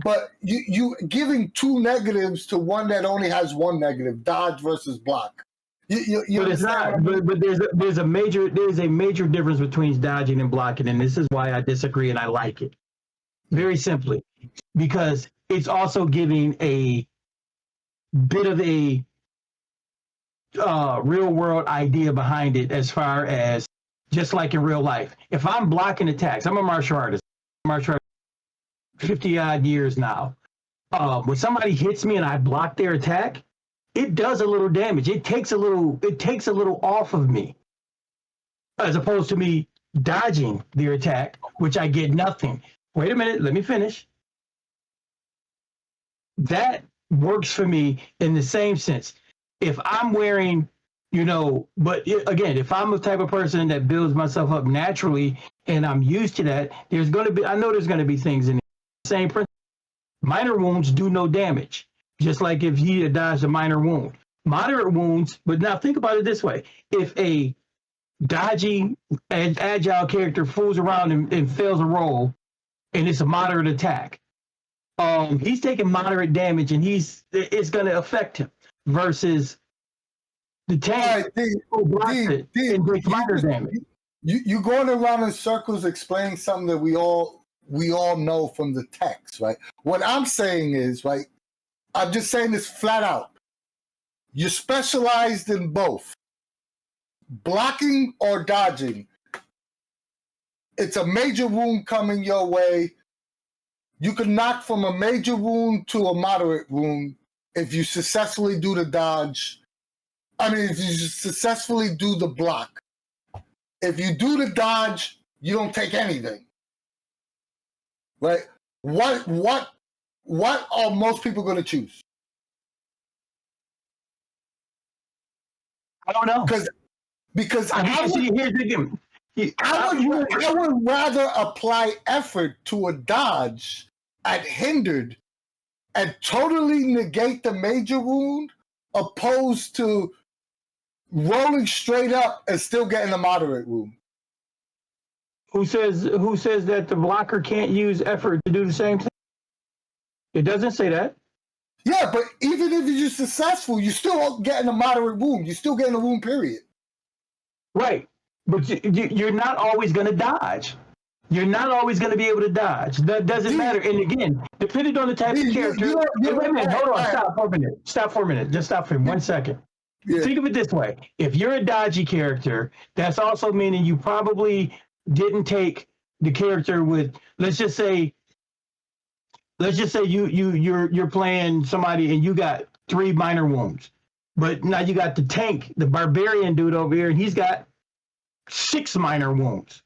But you giving 2 negatives to one that only has 1 negative, dodge versus block. But it's not. But there's a major difference between dodging and blocking, and this is why I disagree and I like it. Very simply, because it's also giving a bit of a real world idea behind it, as far as just like in real life. If I'm blocking attacks, I'm a martial artist. 50 odd years now. When somebody hits me and I block their attack, it does a little damage. It takes a little off of me, as opposed to me dodging their attack, which I get nothing. Wait a minute, let me finish. That works for me in the same sense. If I'm wearing, again, if I'm the type of person that builds myself up naturally and I'm used to that, I know there's going to be things in the same principle. Minor wounds do no damage, just like if he had dodged a minor wound. Moderate wounds, but now think about it this way. If a dodgy and agile character fools around and fails a roll, and it's a moderate attack, he's taking moderate damage and it's going to affect him, versus the tank and minor damage. You're going around in circles explaining something that we all know from the text, right? What I'm saying is, right, I'm just saying this flat out. You're specialized in both. Blocking or dodging. It's a major wound coming your way. You can knock from a major wound to a moderate wound if you successfully do the dodge. If you successfully do the block. If you do the dodge, you don't take anything. Right? What are most people going to choose? I don't know. Because here's the thing. I would rather apply effort to a dodge at hindered and totally negate the major wound, opposed to rolling straight up and still getting a moderate wound. Who says that the blocker can't use effort to do the same thing? It doesn't say that. Yeah, but even if you're successful, you're still getting a moderate wound. You're still getting a wound, period. Right. But you're not always going to dodge. You're not always going to be able to dodge. That doesn't matter. And again, depending on the type of character. Wait a minute. Hold on. Stop for a minute. Stop for a minute. Just stop for 1 second. Yeah. Think of it this way. If you're a dodgy character, that's also meaning you probably didn't take the character with, let's just say you're playing somebody and you got 3 minor wounds, but now you got the tank, the barbarian dude over here, and he's got 6 minor wounds.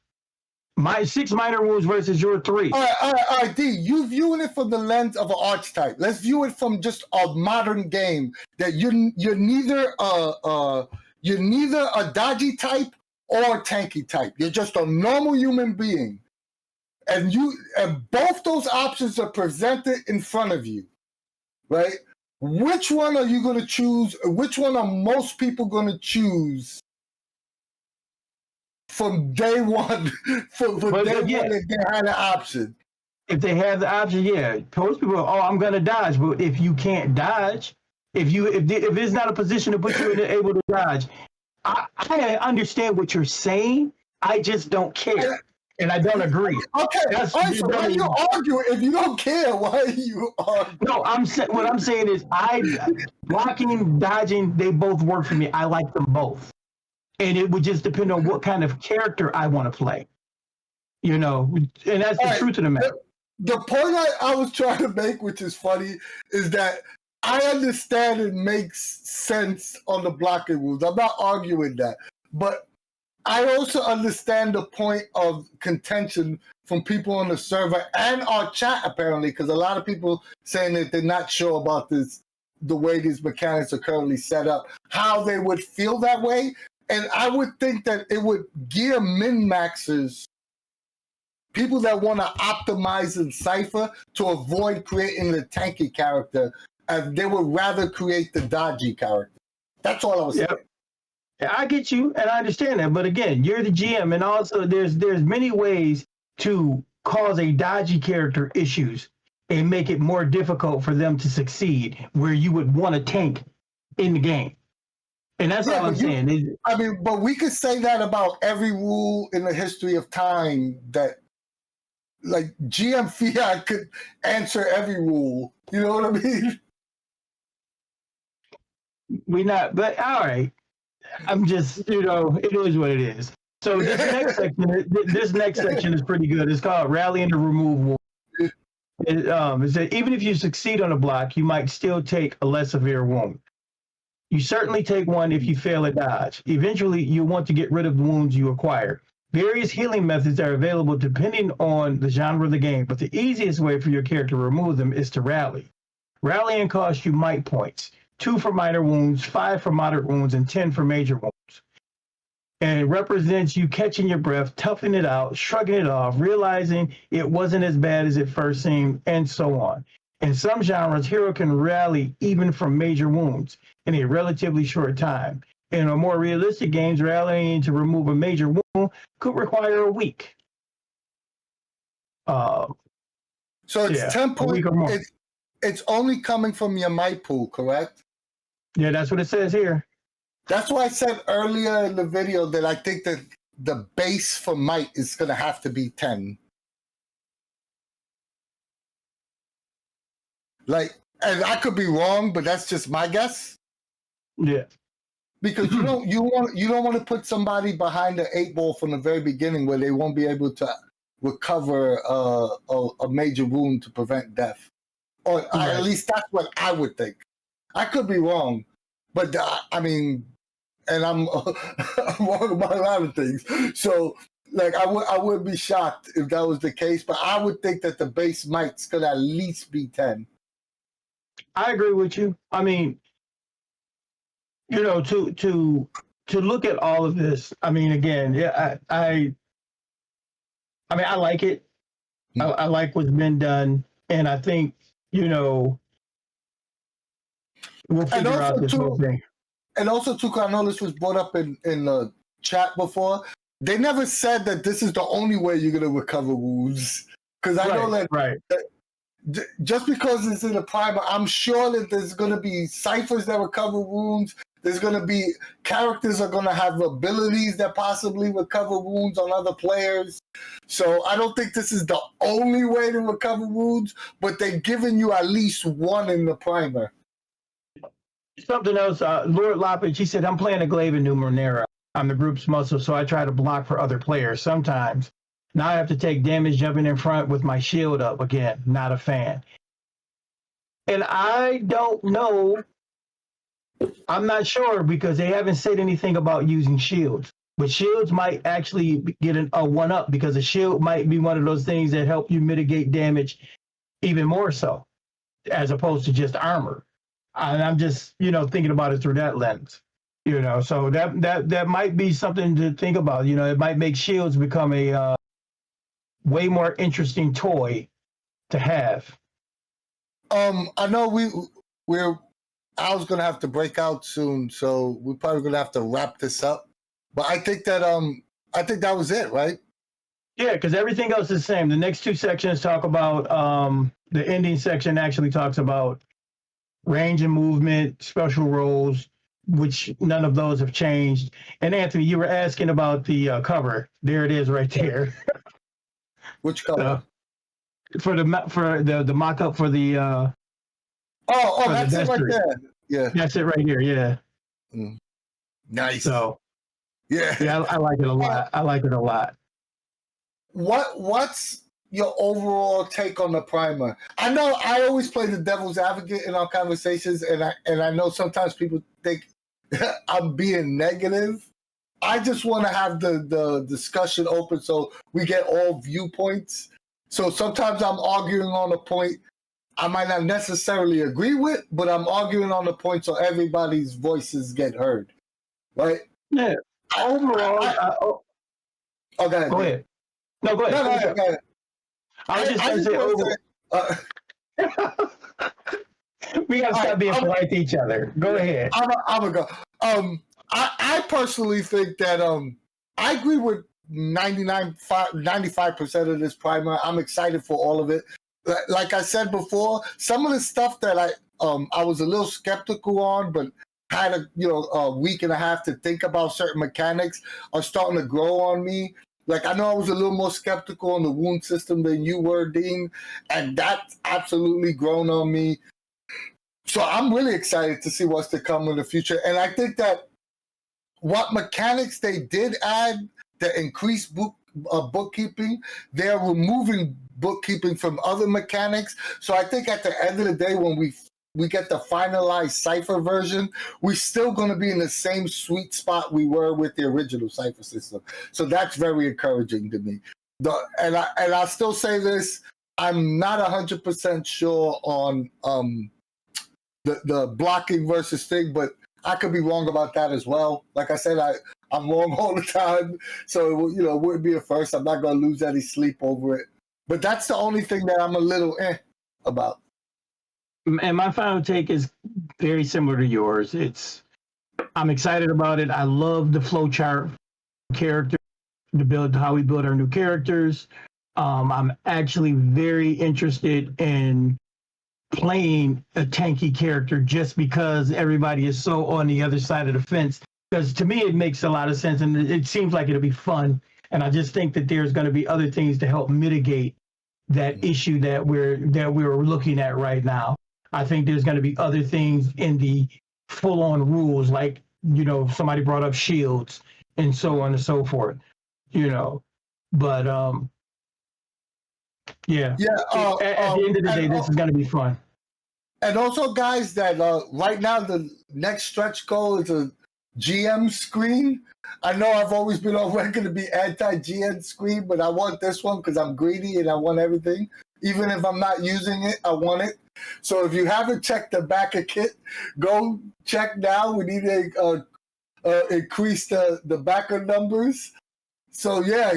My 6 minor wounds versus your 3. All right, D. You viewing it from the lens of an archetype. Let's view it from just a modern game. That you're neither a dodgy type or a tanky type. You're just a normal human being. And both those options are presented in front of you, right? Which one are you going to choose? Which one are most people going to choose from day one? From day one, if they had an option. If they have the option, yeah. Most people, I'm going to dodge. But if you can't dodge, if it's not a position to put you able to dodge, I understand what you're saying. I just don't care. And I don't agree. Okay. So why are you arguing? If you don't care, why are you arguing? No, what I'm saying is blocking, dodging, they both work for me. I like them both. And it would just depend on what kind of character I want to play. And that's the truth of the matter. The point I was trying to make, which is funny, is that I understand it makes sense on the blocking rules. I'm not arguing that. But I also understand the point of contention from people on the server and our chat, apparently, because a lot of people saying that they're not sure about this, the way these mechanics are currently set up, how they would feel that way. And I would think that it would gear min-maxers, people that want to optimize in Cypher, to avoid creating the tanky character, and they would rather create the dodgy character. That's all I was saying. Yeah, I get you, and I understand that. But again, you're the GM, and also there's many ways to cause a dodgy character issues and make it more difficult for them to succeed, where you would want to tank in the game. And that's all I'm saying. But we could say that about every rule in the history of time, that like GM Fiat could answer every rule. You know what I mean? But all right. I'm just, it is what it is. So this next section is pretty good. It's called Rallying to Remove War. It said, even if you succeed on a block, you might still take a less severe wound. You certainly take one if you fail a dodge. Eventually, you'll want to get rid of the wounds you acquire. Various healing methods are available depending on the genre of the game, but the easiest way for your character to remove them is to rally. Rallying costs you might points. 2 for minor wounds, 5 for moderate wounds, and 10 for major wounds. And it represents you catching your breath, toughing it out, shrugging it off, realizing it wasn't as bad as it first seemed, and so on. In some genres, hero can rally even from major wounds in a relatively short time. In a more realistic games, rallying to remove a major wound could require a week. So it's 10 points. It's only coming from your might pool, correct? Yeah, that's what it says here. That's why I said earlier in the video that I think that the base for might is going to have to be 10. And I could be wrong, but that's just my guess. Yeah. Because you don't want to put somebody behind the 8 ball from the very beginning where they won't be able to recover a major wound to prevent death. Or at least that's what I would think. I could be wrong, but and I'm wrong about a lot of things. So, I would be shocked if that was the case, but I would think that the base might's gonna at least be 10. I agree with you. I mean, to to look at all of this, I mean, again, yeah, I mean, I like it. I like what's been done, and I think you know we'll And figure out also this whole too, thing. I know this was brought up in the chat before. They never said that this is the only way you're gonna recover wounds. Because I know that, Right. just because it's in a primer, I'm sure that there's gonna be ciphers that recover wounds. There's gonna be characters are gonna have abilities that possibly recover wounds on other players. So I don't think this is the only way to recover wounds, but they're giving you at least one in the primer. Something else, Lord Loppage, he said, I'm playing a glaive in Numenera. I'm the group's muscle, so I try to block for other players. Sometimes, now I have to take damage jumping in front with my shield up again. Not a fan. And I don't know. I'm not sure because they haven't said anything about using shields. But shields might actually get a one up because a shield might be one of those things that help you mitigate damage even more so, as opposed to just armor. And I'm just, thinking about it through that lens. So that might be something to think about. It might make shields become a way more interesting toy to have. I know we're Al's gonna have to break out soon, so we're probably gonna have to wrap this up. But I think that was it, right? Yeah, because everything else is the same. The next two sections talk about the ending section actually talks about range and movement, special roles, which none of those have changed. And Anthony, you were asking about the cover. There it is, right there. Which cover? For the mock-up for the. That's it right there. Yeah, that's it right here. Yeah. Nice. So. Yeah, I like it a lot. I like it a lot. What's your overall take on the primer? I know I always play the devil's advocate in our conversations, and I know sometimes people think I'm being negative. I just want to have the discussion open so we get all viewpoints. So sometimes I'm arguing on a point I might not necessarily agree with, but I'm arguing on the point so everybody's voices get heard, right? Yeah. Overall, go ahead. Go ahead. No, go ahead. No, go ahead. I was just going to say overall. We got to stop being polite to each other. Go ahead. I'm going to go. I personally think that I agree with 95% of this primer. I'm excited for all of it. Like I said before, some of the stuff that I was a little skeptical on, but had a week and a half to think about certain mechanics are starting to grow on me. Like I know I was a little more skeptical on the wound system than you were, Dean, and that's absolutely grown on me. So I'm really excited to see what's to come in the future. And I think that what mechanics they did add that increase bookkeeping, they're removing bookkeeping from other mechanics. So I think at the end of the day, when we get the finalized Cypher version, we're still going to be in the same sweet spot we were with the original Cypher system. So that's very encouraging to me. And I'll still say this, I'm not 100% sure on the blocking versus thing, but I could be wrong about that as well. Like I said, I'm wrong all the time. So, it wouldn't be a first. I'm not going to lose any sleep over it. But that's the only thing that I'm a little about. And my final take is very similar to yours. I'm excited about it. I love the flowchart character to build how we build our new characters. I'm actually very interested in playing a tanky character just because everybody is so on the other side of the fence. Because to me, it makes a lot of sense, and it seems like it'll be fun. And I just think that there's going to be other things to help mitigate that issue that we're looking at right now. I think there's going to be other things in the full-on rules, like somebody brought up shields and so on and so forth. But yeah. At the end of the day, this is going to be fun. And also, guys, that right now the next stretch goal is a GM screen. I know I've always been on record to be anti-GM screen, but I want this one because I'm greedy and I want everything. Even if I'm not using it, I want it. So if you haven't checked the back of kit, go check now. We need a increase the backer numbers. So yeah,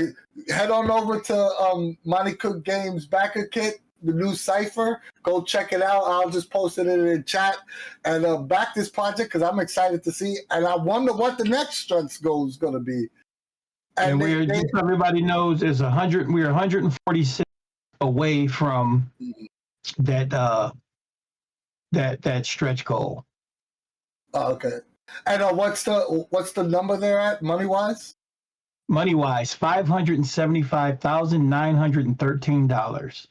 head on over to Monty Cook Games backer kit, the new Cypher. Go check it out. I'll just post it in the chat and back this project because I'm excited to see. And I wonder what the next stretch goal is going to be. And we're just so everybody knows we're 146 away from that stretch goal. Oh, okay. And what's the number there at money wise? Money wise, $575,913.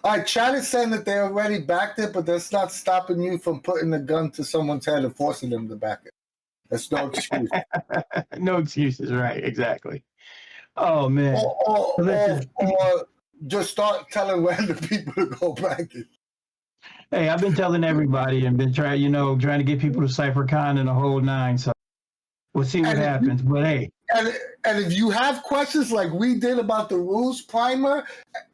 All right, Chad is saying that they already backed it, but that's not stopping you from putting the gun to someone's head and forcing them to back it. That's no excuse. No excuses, right? Exactly. Oh man. Or just start telling random people to go back it. Hey, I've been telling everybody and been trying to get people to CypherCon and the whole nine. So we'll see what happens. But hey. And if you have questions like we did about the rules primer,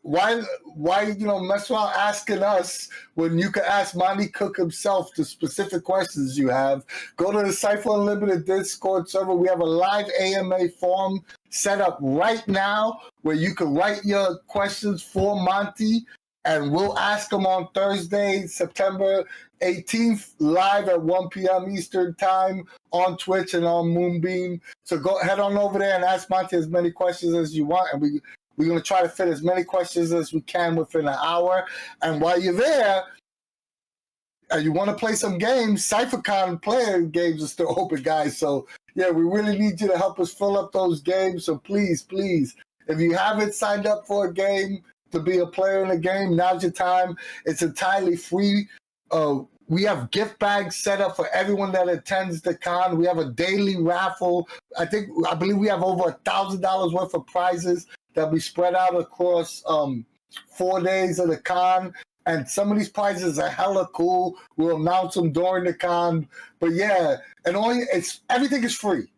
why mess around asking us when you can ask Monty Cook himself the specific questions you have? Go to the Cypher Unlimited Discord server. We have a live AMA forum set up right now where you can write your questions for Monty, and we'll ask them on Thursday, September 18th, live at 1 p.m. Eastern Time on Twitch and on Moonbeam. So go head on over there and ask Monty as many questions as you want, and we're going to try to fit as many questions as we can within an hour. And while you're there, and you want to play some games, CypherCon player games are still open, guys. So, yeah, we really need you to help us fill up those games. So please, if you haven't signed up for a game, to be a player in the game, now's your time. It's entirely free. We have gift bags set up for everyone that attends the con. We have a daily raffle. I believe we have over $1,000 worth of prizes that we spread out across 4 days of the con. And some of these prizes are hella cool. We'll announce them during the con. But yeah, and everything is free.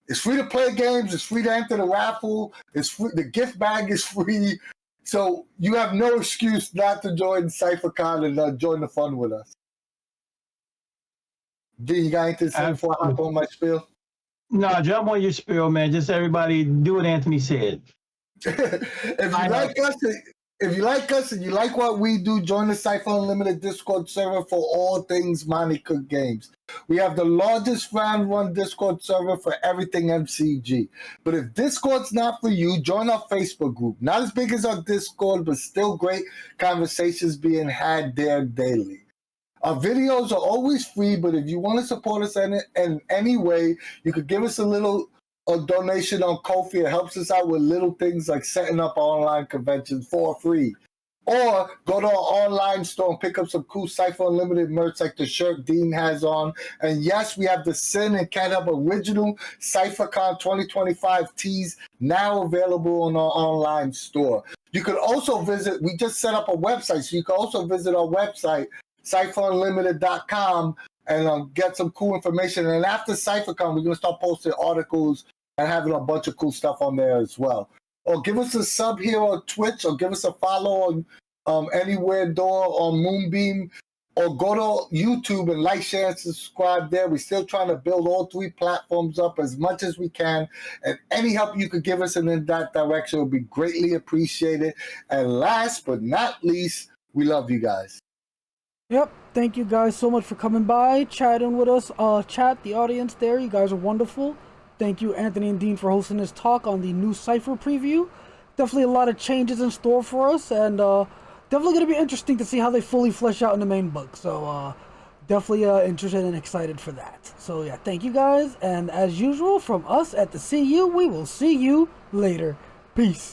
It's free to play games. It's free to enter the raffle. It's free. The gift bag is free. So you have no excuse not to join CypherCon and join the fun with us. D, you got anything to say before I hop on my spiel? No, jump on your spiel, man. Just everybody do what Anthony said. If you like us and you like what we do, join the Cypher Unlimited Discord server for all things Monty Cook Games. We have the largest round one Discord server for everything MCG. But if Discord's not for you, join our Facebook group. Not as big as our Discord, but still great conversations being had there daily. Our videos are always free, but if you want to support us in any way, you could give us a donation on Ko-fi. It helps us out with little things like setting up online conventions for free. Or go to our online store and pick up some cool Cypher Unlimited merch like the shirt Dean has on. And yes, we have the Sin and Cat Up original CypherCon 2025 tees now available on our online store. You could also we just set up a website, so you can also visit our website, cypherunlimited.com, and get some cool information. And after CypherCon, we're going to start posting articles and having a bunch of cool stuff on there as well. Or give us a sub here on Twitch, or give us a follow on Anywhere Door on Moonbeam, or go to YouTube and like, share, and subscribe there. We're still trying to build all three platforms up as much as we can, and any help you could give us in that direction will be greatly appreciated. And last but not least, we love you guys. Yep, thank you guys so much for coming by, chatting with us. Chat, the audience there, you guys are wonderful. Thank you, Anthony and Dean, for hosting this talk on the new Cypher preview. Definitely a lot of changes in store for us, and definitely going to be interesting to see how they fully flesh out in the main book. So definitely interested and excited for that. So yeah, thank you guys, and as usual, from us at the CU, we will see you later. Peace.